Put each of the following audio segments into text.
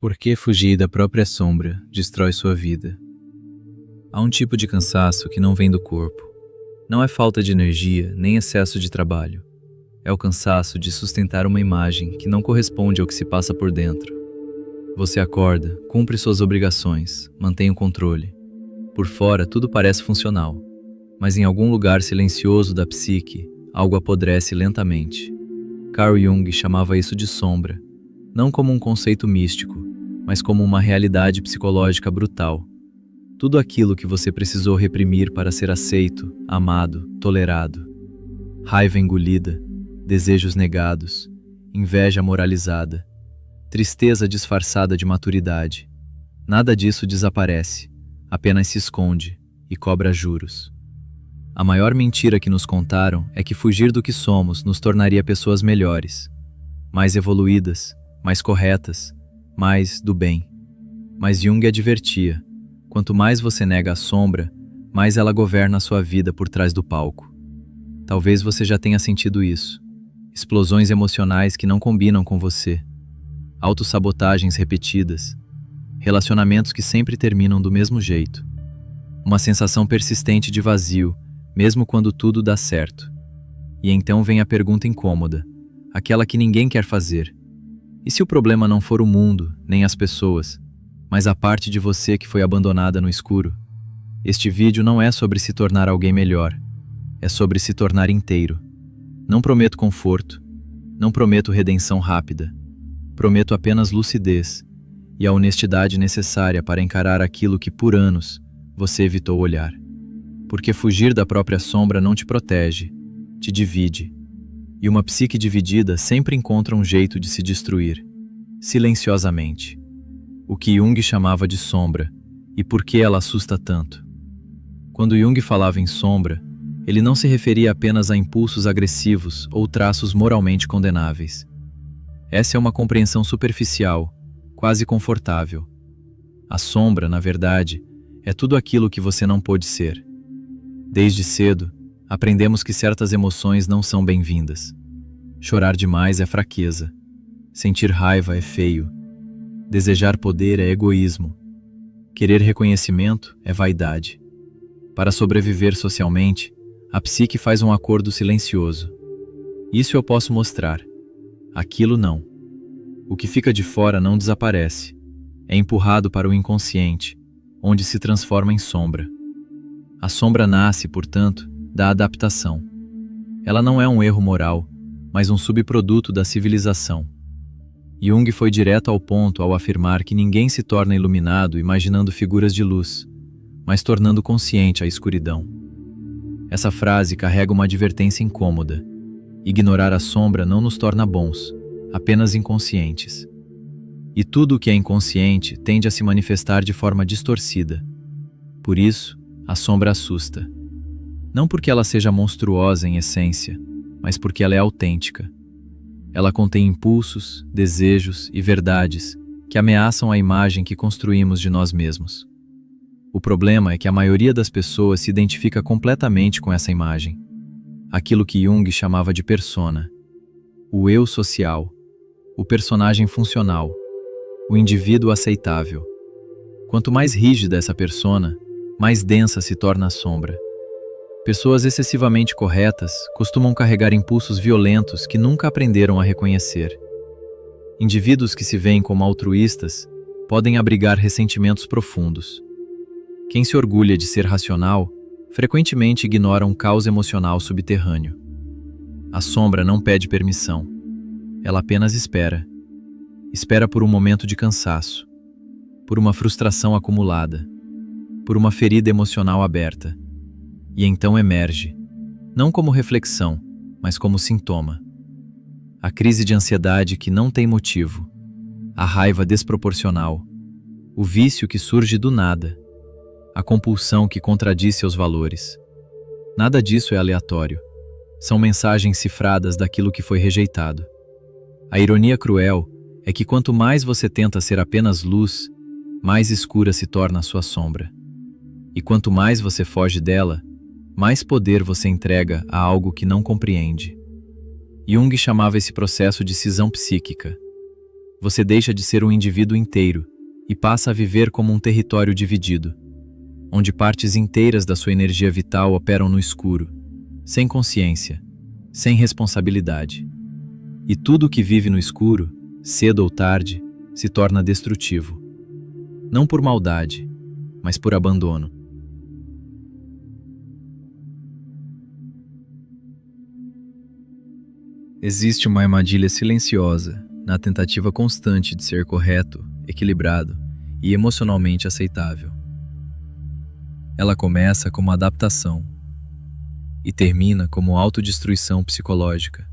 Por que fugir da própria sombra destrói sua vida? Há um tipo de cansaço que não vem do corpo. Não é falta de energia, nem excesso de trabalho. É o cansaço de sustentar uma imagem que não corresponde ao que se passa por dentro. Você acorda, cumpre suas obrigações, mantém o controle. Por fora, tudo parece funcional. Mas em algum lugar silencioso da psique, algo apodrece lentamente. Carl Jung chamava isso de sombra, não como um conceito místico, mas como uma realidade psicológica brutal. Tudo aquilo que você precisou reprimir para ser aceito, amado, tolerado. Raiva engolida, desejos negados, inveja moralizada, tristeza disfarçada de maturidade. Nada disso desaparece, apenas se esconde e cobra juros. A maior mentira que nos contaram é que fugir do que somos nos tornaria pessoas melhores, mais evoluídas, mais corretas, mais do bem. Mas Jung advertia: quanto mais você nega a sombra, mais ela governa a sua vida por trás do palco. Talvez você já tenha sentido isso. Explosões emocionais que não combinam com você. Autossabotagens repetidas. Relacionamentos que sempre terminam do mesmo jeito. Uma sensação persistente de vazio, mesmo quando tudo dá certo. E então vem a pergunta incômoda, aquela que ninguém quer fazer. E se o problema não for o mundo, nem as pessoas, mas a parte de você que foi abandonada no escuro? Este vídeo não é sobre se tornar alguém melhor, é sobre se tornar inteiro. Não prometo conforto, não prometo redenção rápida, prometo apenas lucidez e a honestidade necessária para encarar aquilo que por anos você evitou olhar. Porque fugir da própria sombra não te protege, te divide. E uma psique dividida sempre encontra um jeito de se destruir, silenciosamente. O que Jung chamava de sombra, e por que ela assusta tanto. Quando Jung falava em sombra, ele não se referia apenas a impulsos agressivos ou traços moralmente condenáveis. Essa é uma compreensão superficial, quase confortável. A sombra, na verdade, é tudo aquilo que você não pôde ser. Desde cedo, aprendemos que certas emoções não são bem-vindas. Chorar demais é fraqueza. Sentir raiva é feio. Desejar poder é egoísmo. Querer reconhecimento é vaidade. Para sobreviver socialmente, a psique faz um acordo silencioso. Isso eu posso mostrar. Aquilo não. O que fica de fora não desaparece. É empurrado para o inconsciente, onde se transforma em sombra. A sombra nasce, portanto, da adaptação. Ela não é um erro moral, mas um subproduto da civilização. Jung foi direto ao ponto ao afirmar que ninguém se torna iluminado imaginando figuras de luz, mas tornando consciente a escuridão. Essa frase carrega uma advertência incômoda. Ignorar a sombra não nos torna bons, apenas inconscientes. E tudo o que é inconsciente tende a se manifestar de forma distorcida. Por isso, a sombra assusta. Não porque ela seja monstruosa em essência, mas porque ela é autêntica. Ela contém impulsos, desejos e verdades que ameaçam a imagem que construímos de nós mesmos. O problema é que a maioria das pessoas se identifica completamente com essa imagem. Aquilo que Jung chamava de persona. O eu social, o personagem funcional, o indivíduo aceitável. Quanto mais rígida essa persona, mais densa se torna a sombra. Pessoas excessivamente corretas costumam carregar impulsos violentos que nunca aprenderam a reconhecer. Indivíduos que se veem como altruístas podem abrigar ressentimentos profundos. Quem se orgulha de ser racional frequentemente ignora um caos emocional subterrâneo. A sombra não pede permissão. Ela apenas espera. Espera por um momento de cansaço, por uma frustração acumulada, por uma ferida emocional aberta. E então emerge, não como reflexão, mas como sintoma. A crise de ansiedade que não tem motivo, a raiva desproporcional, o vício que surge do nada, a compulsão que contradiz seus valores. Nada disso é aleatório. São mensagens cifradas daquilo que foi rejeitado. A ironia cruel é que quanto mais você tenta ser apenas luz, mais escura se torna a sua sombra. E quanto mais você foge dela, mais poder você entrega a algo que não compreende. Jung chamava esse processo de cisão psíquica. Você deixa de ser um indivíduo inteiro e passa a viver como um território dividido, onde partes inteiras da sua energia vital operam no escuro, sem consciência, sem responsabilidade. E tudo o que vive no escuro, cedo ou tarde, se torna destrutivo. Não por maldade, mas por abandono. Existe uma armadilha silenciosa na tentativa constante de ser correto, equilibrado e emocionalmente aceitável. Ela começa como adaptação e termina como autodestruição psicológica.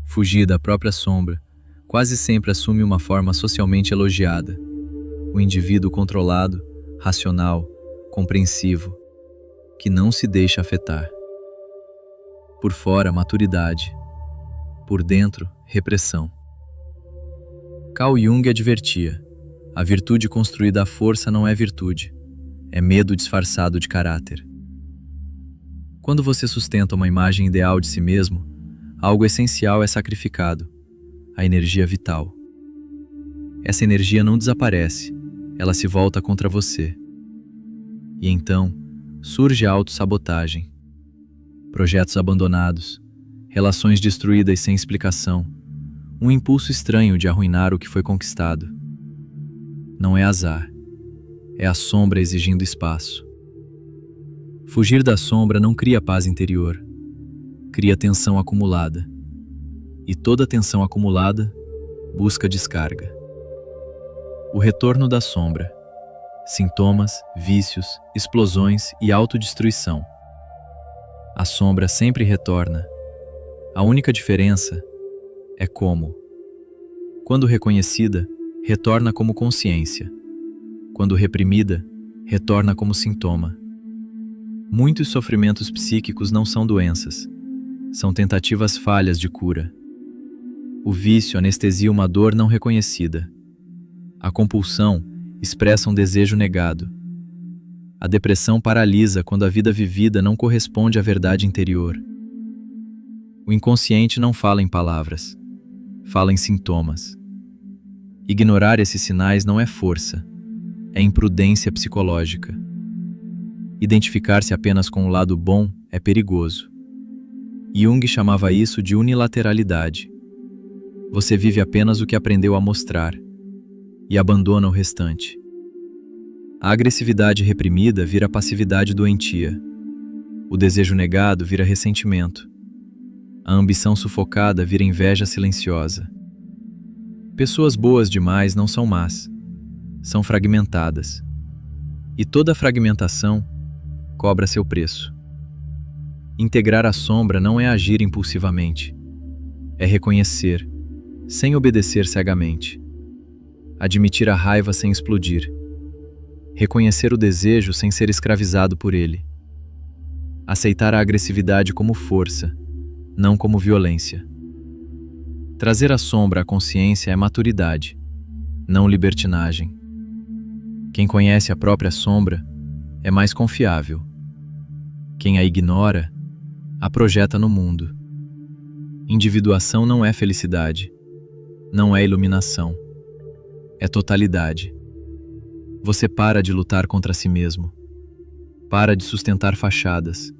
Fugir da própria sombra quase sempre assume uma forma socialmente elogiada. O indivíduo controlado, racional, compreensivo, que não se deixa afetar. Por fora, maturidade. Por dentro, repressão. Carl Jung advertia: a virtude construída à força não é virtude, é medo disfarçado de caráter. Quando você sustenta uma imagem ideal de si mesmo, algo essencial é sacrificado: a energia vital. Essa energia não desaparece, ela se volta contra você. E então, surge a autossabotagem. Projetos abandonados, relações destruídas sem explicação, um impulso estranho de arruinar o que foi conquistado. Não é azar, é a sombra exigindo espaço. Fugir da sombra não cria paz interior, cria tensão acumulada. E toda tensão acumulada busca descarga. O retorno da sombra. Sintomas, vícios, explosões e autodestruição. A sombra sempre retorna. A única diferença é como. Quando reconhecida, retorna como consciência. Quando reprimida, retorna como sintoma. Muitos sofrimentos psíquicos não são doenças, são tentativas falhas de cura. O vício anestesia uma dor não reconhecida. A compulsão expressa um desejo negado. A depressão paralisa quando a vida vivida não corresponde à verdade interior. O inconsciente não fala em palavras, fala em sintomas. Ignorar esses sinais não é força, é imprudência psicológica. Identificar-se apenas com o lado bom é perigoso. Jung chamava isso de unilateralidade. Você vive apenas o que aprendeu a mostrar e abandona o restante. A agressividade reprimida vira passividade doentia. O desejo negado vira ressentimento. A ambição sufocada vira inveja silenciosa. Pessoas boas demais não são más, são fragmentadas. E toda fragmentação cobra seu preço. Integrar a sombra não é agir impulsivamente, é reconhecer, sem obedecer cegamente. Admitir a raiva sem explodir. Reconhecer o desejo sem ser escravizado por ele. Aceitar a agressividade como força, não como violência. Trazer a sombra à consciência é maturidade, não libertinagem. Quem conhece a própria sombra é mais confiável. Quem a ignora, a projeta no mundo. Individuação não é felicidade, não é iluminação. É totalidade. Você para de lutar contra si mesmo. Para de sustentar fachadas.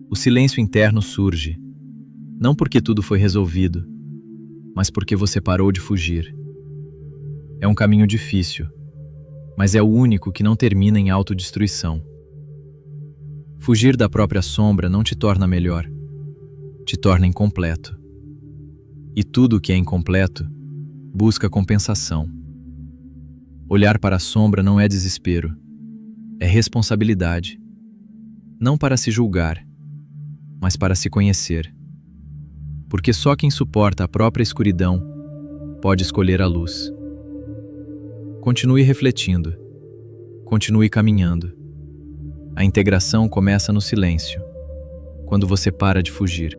O silêncio interno surge, não porque tudo foi resolvido, mas porque você parou de fugir. É um caminho difícil, mas é o único que não termina em autodestruição. Fugir da própria sombra não te torna melhor, te torna incompleto. E tudo o que é incompleto busca compensação. Olhar para a sombra não é desespero, é responsabilidade. Não para se julgar, mas para se conhecer. Porque só quem suporta a própria escuridão pode escolher a luz. Continue refletindo, continue caminhando. A integração começa no silêncio, quando você para de fugir.